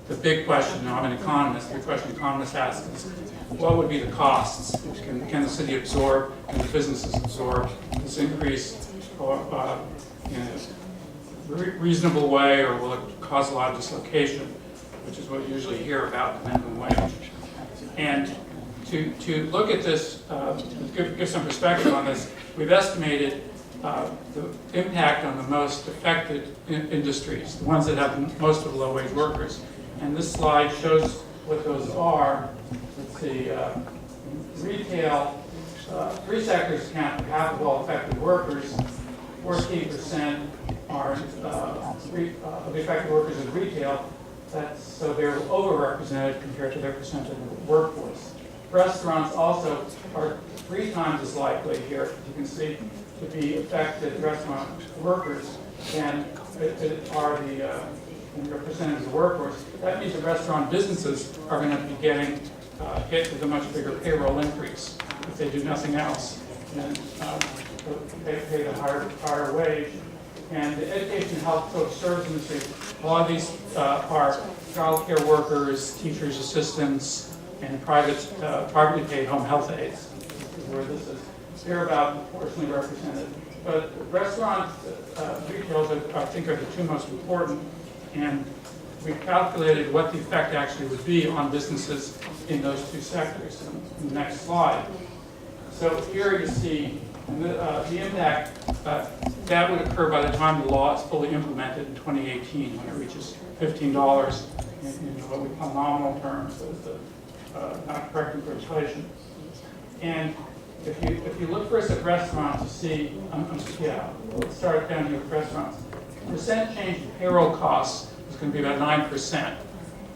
the big question, now I'm an economist, the question economists ask is, what would be the costs? Can the city absorb, can the businesses absorb this increase in a reasonable way, or will it cause a lot of dislocation, which is what you usually hear about the minimum wage. And to look at this, give some perspective on this, we've estimated the impact on the most affected industries, the ones that have most of the low-wage workers. And this slide shows what those are. Let's see, retail, three sectors account for half of all affected workers. 14% are of the affected workers in retail. So they're overrepresented compared to their percent of the workforce. Restaurants also are 3 times as likely here, you can see, to be affected restaurant workers than are the percentage of the workforce. That means that restaurant businesses are going to be getting hit with a much bigger payroll increase if they do nothing else than pay the higher wage. And the education, health, social service industry, a lot of these are child care workers, teachers, assistants, and privately paid home health aides, where this is. They're about proportionally represented. But restaurant retails, I think, are the 2 most important. And we've calculated what the effect actually would be on businesses in those 2 sectors. In the next slide. So here you see the impact that would occur by the time the law is fully implemented in 2018, when it reaches $15 in what we call nominal terms, so not correcting for inflation. And if you look first at restaurants, you see, let's start down here with restaurants. Percent change in payroll costs is going to be about 9%.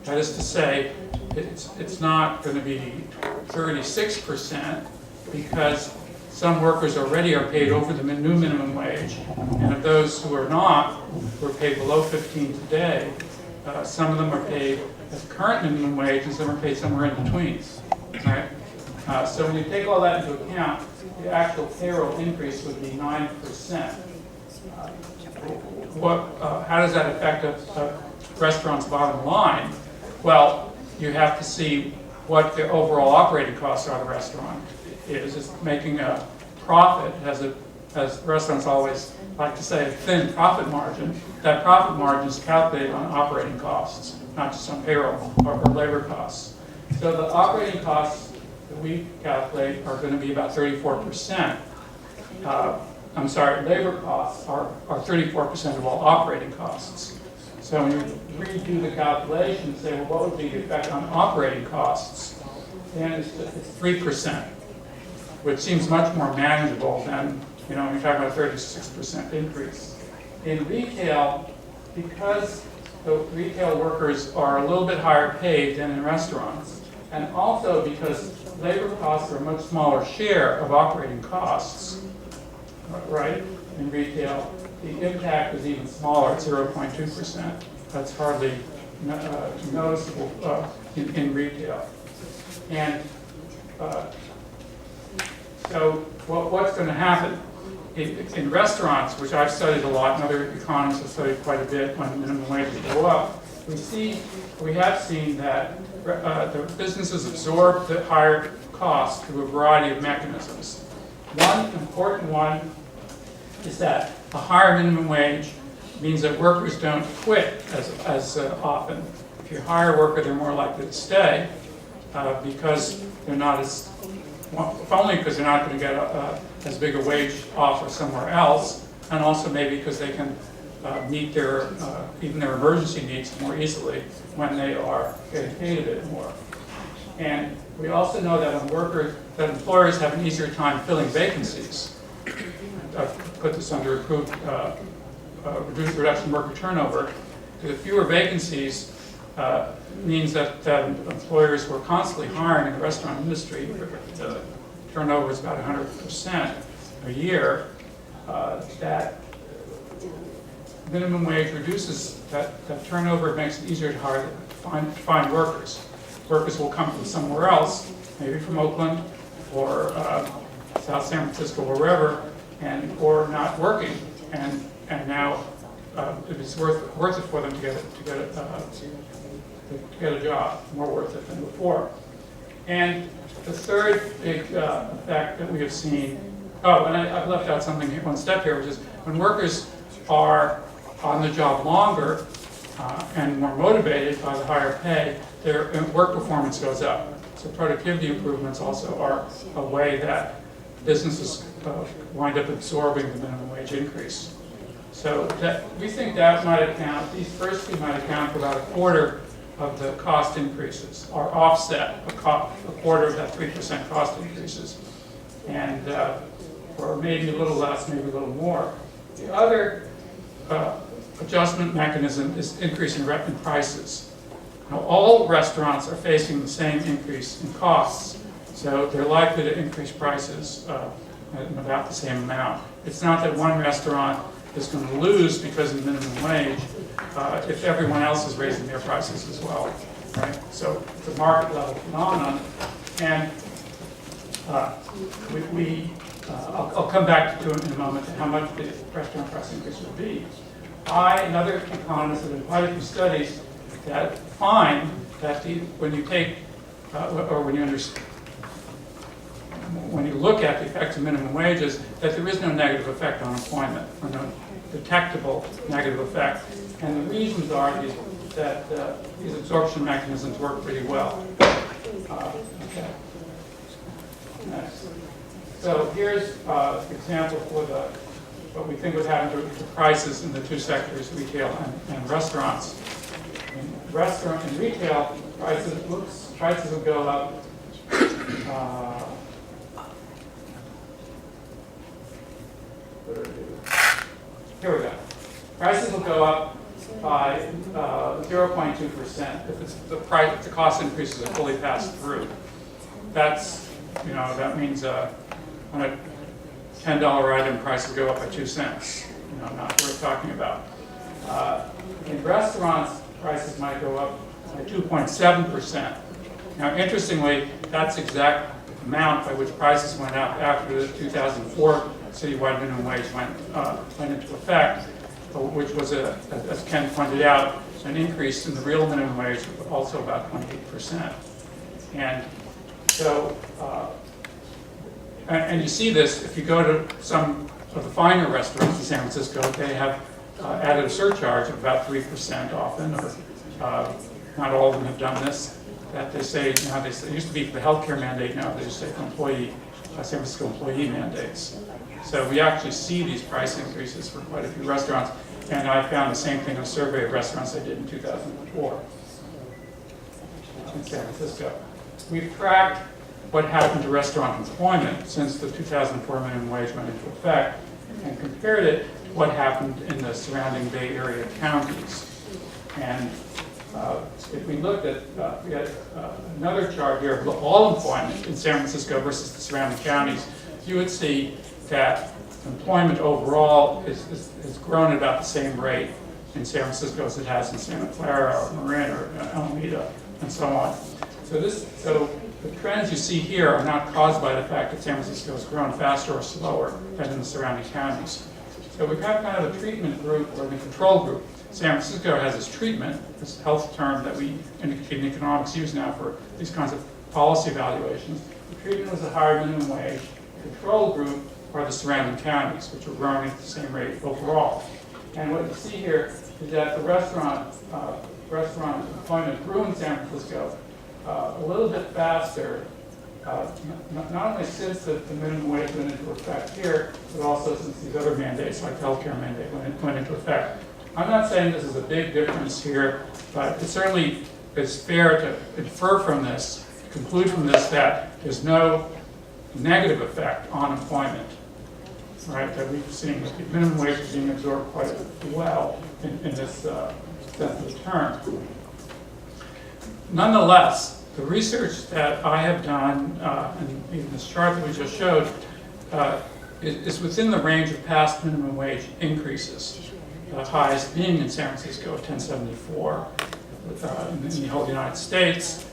That is to say, it's not going to be 36% because some workers already are paid over the new minimum wage, and of those who are not, who are paid below 15 today, some of them are paid at the current minimum wage, and some are paid somewhere in between. Right? So when you take all that into account, the actual payroll increase would be 9%. How does that affect a restaurant's bottom line? Well, you have to see what the overall operating costs are of the restaurant. Is making a profit, as restaurants always like to say, a thin profit margin. That profit margin is calculated on operating costs, not just on payroll or labor costs. So the operating costs that we calculate are going to be about 34%. Labor costs are 34% of all operating costs. So when you redo the calculation and say, well, what would be the effect on operating costs? Then it's 3%. Which seems much more manageable than, when you're talking about a 36% increase. In retail, because the retail workers are a little bit higher paid than in restaurants, and also because labor costs are a much smaller share of operating costs, right, in retail, the impact is even smaller at 0.2%. That's hardly noticeable in retail. And so what's going to happen in restaurants, which I've studied a lot, and other economists have studied quite a bit when minimum wages go up, we have seen that the businesses absorb the higher cost through a variety of mechanisms. One important one is that a higher minimum wage means that workers don't quit as often. If you hire a worker, they're more likely to stay because they're not only because they're not going to get as big a wage offer somewhere else, and also maybe because they can meet even their emergency needs more easily when they are getting paid a bit more. And we also know that employers have an easier time filling vacancies. I've put this under improved reduction in worker turnover. The fewer vacancies means that employers who are constantly hiring in the restaurant industry, the turnover is about 100% a year, that minimum wage reduces that turnover. It makes it easier to find workers. Workers will come from somewhere else, maybe from Oakland or South San Francisco or wherever, or not working, and now it's worth it for them to get a job, more worth it than before. And the third big effect that we have seen, oh, and I've left out something here, one step here, which is when workers are on the job longer and more motivated by the higher pay, their work performance goes up. So productivity improvements also are a way that businesses wind up absorbing the minimum wage increase. So we think that might account, these first two might account for about a quarter of the cost increases, or offset a quarter of that 3% cost increases. And or maybe a little less, maybe a little more. The other adjustment mechanism is increasing in prices. Now, all restaurants are facing the same increase in costs, so they're likely to increase prices at about the same amount. It's not that one restaurant is going to lose because of the minimum wage if everyone else is raising their prices as well, right? So it's a market level phenomenon, and I'll come back to it in a moment to how much the restaurant price increase will be. I and other economists have done quite a few studies that find that when you take, or when you look at the effects of minimum wages, that there is no negative effect on employment, or no detectable negative effect. And the reasons are that these absorption mechanisms work pretty well. Okay. Next. So here's an example for what we think would happen to prices in the two sectors, retail and restaurants. In retail, prices will go up. Here we go. Prices will go up by 0.2% if the cost increases are fully passed through. That means on a $10 item, prices go up by 2 cents. Not worth talking about. In restaurants, prices might go up by 2.7%. Now, interestingly, that's the exact amount by which prices went up after the 2004 citywide minimum wage went into effect, which was, as Ken pointed out, an increase in the real minimum wage of also about 28%. And so, and you see this if you go to some of the finer restaurants in San Francisco. They have added a surcharge of about 3% often, or not all of them have done this. That they say, it used to be for the healthcare mandate, now they just say for San Francisco employee mandates. So we actually see these price increases for quite a few restaurants, and I found the same thing in a survey of restaurants I did in 2004 in San Francisco. We've tracked what happened to restaurant employment since the 2004 minimum wage went into effect, and compared it to what happened in the surrounding Bay Area counties. And if we looked at, we had another chart here of all employment in San Francisco versus the surrounding counties, you would see that employment overall has grown at about the same rate in San Francisco as it has in Santa Clara or Marin or Alameda and so on. So the trends you see here are not caused by the fact that San Francisco has grown faster or slower than in the surrounding counties. So we have kind of a treatment group or the control group. San Francisco has this treatment, this health term that we in economics use now for these kinds of policy evaluations. The treatment was a higher minimum wage. The control group are the surrounding counties, which are growing at the same rate overall. And what you see here is that the restaurant employment grew in San Francisco a little bit faster, not only since the minimum wage went into effect here, but also since these other mandates, like the healthcare mandate, went into effect. I'm not saying this is a big difference here, but it certainly is fair to infer from this, conclude from this, that there's no negative effect on employment, right? That we've seen the minimum wage is being absorbed quite well in this sense of the term. Nonetheless, the research that I have done, and even this chart that we just showed, is within the range of past minimum wage increases. The highest being in San Francisco at 1074 in the whole United States.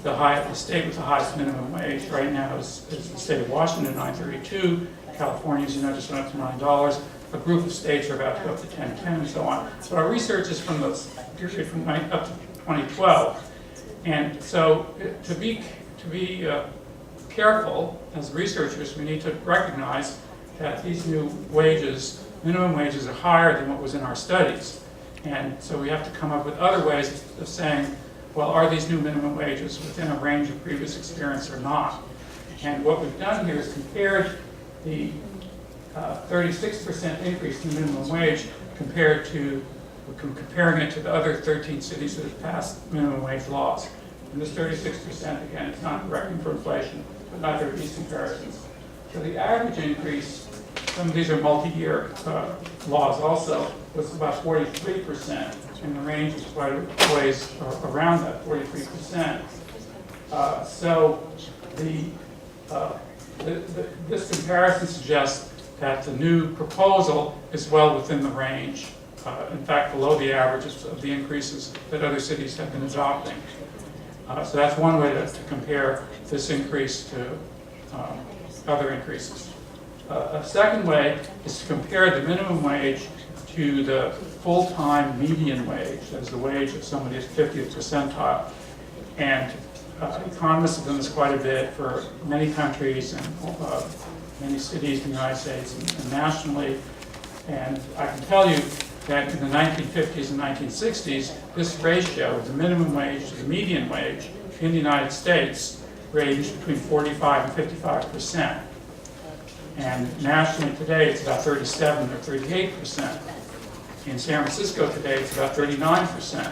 The state with the highest minimum wage right now is the state of Washington, $9.32. California's just went up to $9. a group of states are about to go up to 10-10 and so on. So our research is from the period from up to 2012. And so to be careful as researchers, we need to recognize that these new wages, minimum wages, are higher than what was in our studies. And so we have to come up with other ways of saying, well, are these new minimum wages within a range of previous experience or not? And what we've done here is compared the 36% increase in the minimum wage comparing it to the other 13 cities that have passed minimum wage laws. And this 36%, again, it's not correcting for inflation, but neither are these comparisons. So the average increase, some of these are multi-year laws also, was about 43%, and the range is quite a ways around that 43%. So this comparison suggests that the new proposal is well within the range, in fact below the averages of the increases that other cities have been adopting. So that's one way to compare this increase to other increases. A second way is to compare the minimum wage to the full-time median wage, as the wage of somebody at 50th percentile. And economists have done this quite a bit for many countries and many cities in the United States and nationally. And I can tell you that in the 1950s and 1960s, this ratio, the minimum wage to the median wage in the United States, ranged between 45 and 55%. And nationally today, it's about 37 or 38%. In San Francisco today, it's about 39%.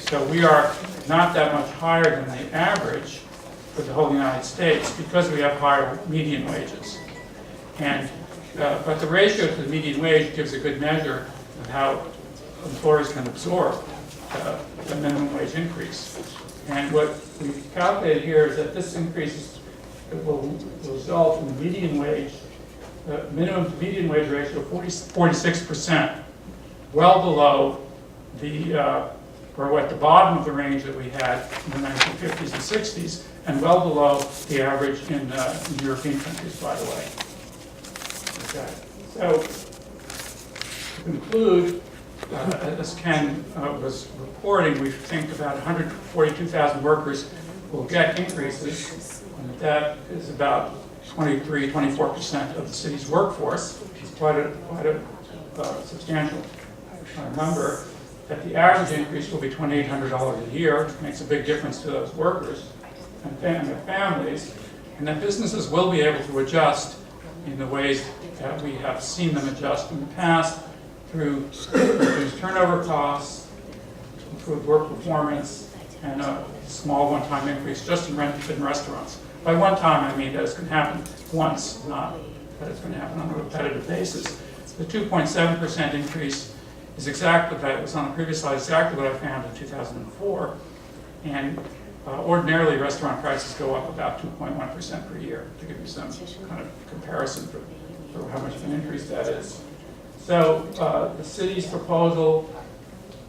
So we are not that much higher than the average for the whole United States because we have higher median wages. And but the ratio to the median wage gives a good measure of how employers can absorb the minimum wage increase. And what we've calculated here is that this increase will result in the median wage, minimum to median wage ratio of 46%, well below the, or at the bottom of the range that we had in the 1950s and 60s, and well below the average in European countries, by the way. Okay. So, to conclude, as Ken was reporting, we think about 142,000 workers will get increases, and that is about 24% of the city's workforce, which is quite a substantial number. That the average increase will be $2,800 a year, which makes a big difference to those workers and their families, and that businesses will be able to adjust in the ways that we have seen them adjust in the past through reduced turnover costs, improved work performance, and a small one-time increase just in restaurants. By one time, I mean that it's going to happen once, not that it's going to happen on a repetitive basis. The 2.7% increase is exactly that. It was on the previous slide, exactly what I found in 2004. And ordinarily, restaurant prices go up about 2.1% per year, to give you some kind of comparison for how much of an increase that is. So the city's proposal,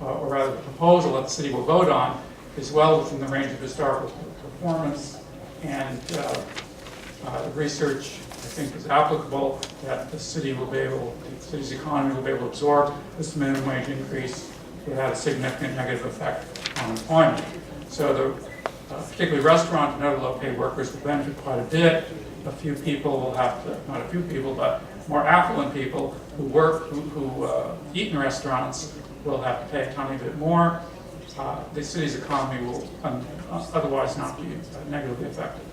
or rather the proposal that the city will vote on, is well within the range of historical performance, and the research, I think, is applicable that the city will be able, the city's economy will be able to absorb this minimum wage increase without a significant negative effect on employment. So the particularly restaurant and other low-paid workers will benefit quite a bit. A few people will have to, not a few people, but more affluent people who work, who eat in restaurants will have to pay a tiny bit more. The city's economy will otherwise not be negatively affected.